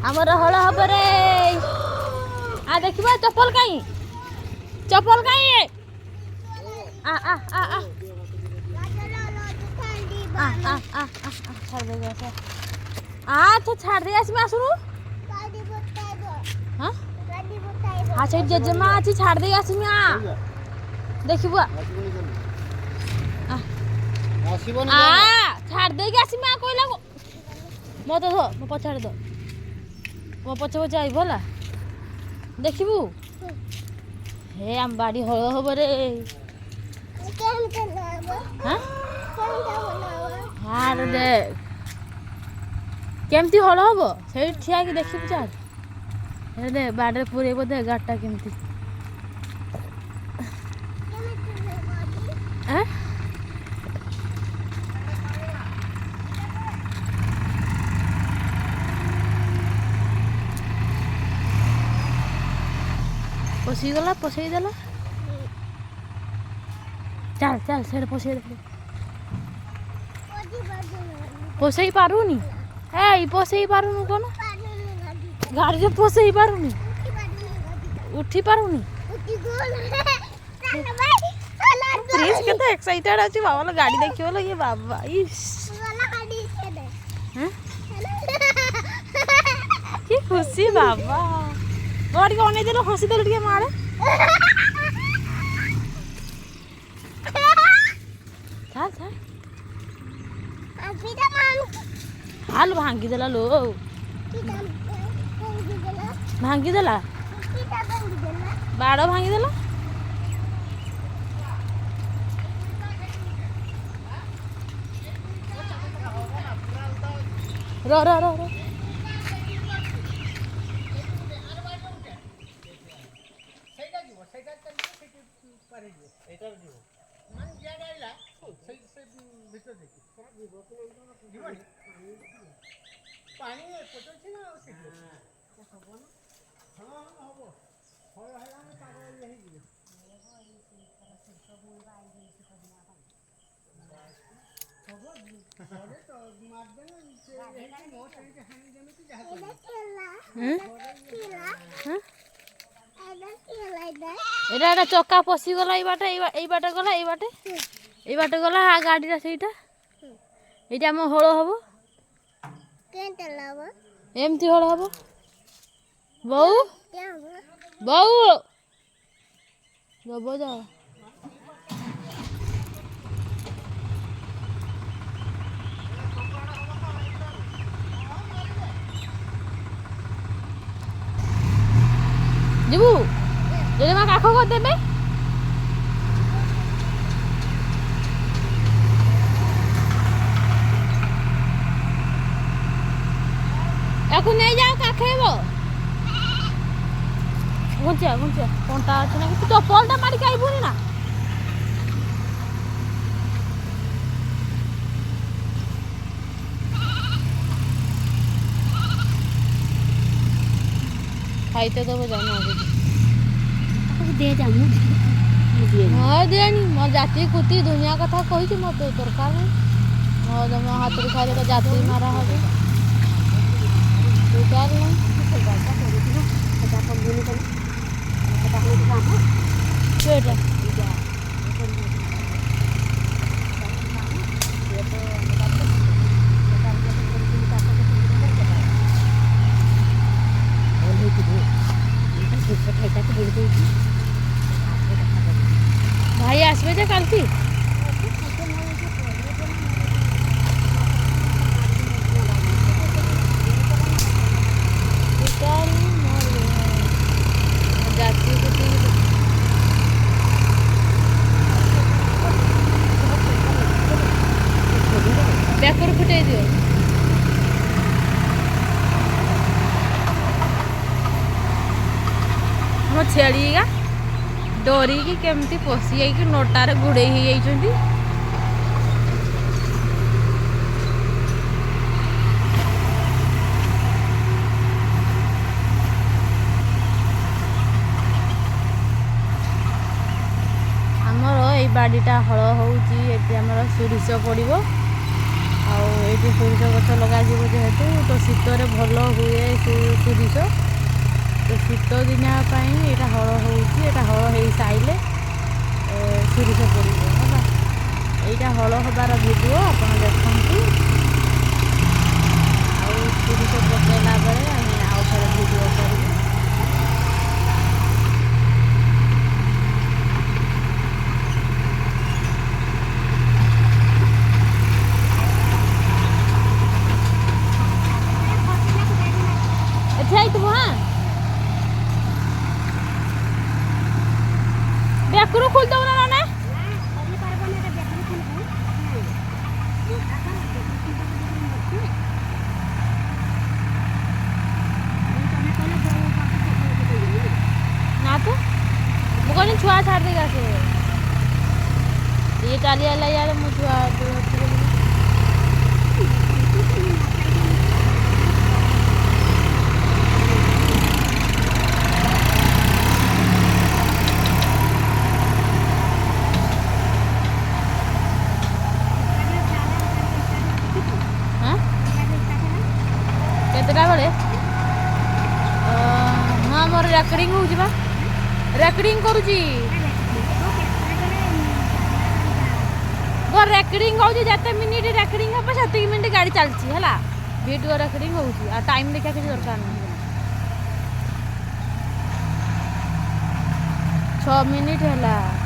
आमर हल हम रे आ देखिबा चप्पल कहीं आ आ आ आ छाड़ दे तो छाड़ दे आसमी आसुनु हाँ हाँ से जेजेमा अच्छी छाड़ दे आसमी देखिबा छाड़ दे आसमी कहला मत धो मो पछाड़ दो मो पछे पछे आई भला देखिबू हे आम बाड़ी हल हम रे हाँ हाँ देख केमती हल हम से ठिया कि देखिबू चाल दे बाड़े पूरे बोधे गाटा केमती पशिगला पशेदेला चल चल से पशे पशे पारुनी ए पशे पारुनु कौन गाड़ी से पशे पारुनी उठी पारुनी प्लीज केते एक्साइटेड अछि बाबा गाड़ी देखियो लो ये बाबा इस की खुशी बाबा गाड़ी को नहीं देलो हंसी देलो के मारे चल चल हाल भांगी देला लो भांगी देला बाड़ भांगी देला रो रो रो रो एटा चक्का पशि गला ये बाटे गला ये बाटे गला गाड़ी सेटा ये आम हल हम एमती हल हम बऊ बऊ दब जाओ जीबू जेमा काख कर देबे याकू नहीं जाओ काखेबो घुंचा कोनटा अछि ना तू चप्पलटा मारी आइबुनी ना खाइते दब जाना दे जामु हाँ देनी मो जाति कुती दुनिया कथा कही मत दरकार नहीं मो हाथ रे खाले जाति मारा हो दरकार भाई आसबे जे कालती बेकर फुटे दियो मो छेड़ीगा डरी की केमती पशि जाइए नोटार गुड़े ही आमर ये बाड़ीटा हल होमर सोरिष पड़ो आ ये सोरिष गछ लगे जेहेतु तो शीतर भल हुए सोरिष तो शीत दिनिया यहाँ हल होटा हल हो सारे सोरिष पड़े है यहाँ हल हबार भिडियो आप देखु सोरिष पकड़ा बेले आउ थे भिडियो कर बेकरू खोल दो ना तो मुझे छुआ छाड़ देगा से ये चली आला यार मु छुआ केतटा बेले हाँ मोर रेकर्डिंग हो रेकर्डिंग करुची रेकर्डिंग हो जिते मिनिट रेकर्डिंग हम से मिनिट गाड़ी चलती है वीडियो रेकर्डिंग हो टाइम देखा किसी दरकार नहीं 6 मिनिट है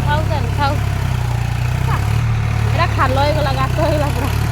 खाऊ खाऊ खाल होगा गात होगा पूरा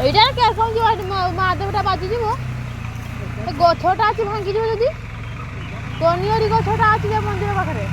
এইটা কে সমঝ মহাদেবটা বাজিଯିବ গছটা আছে ভাঙ্গিଯିବ ଯଦି ତନିଅରି ଗଛଟା ଅଛି ଯେ ମନ୍ଦିର ପାଖରେ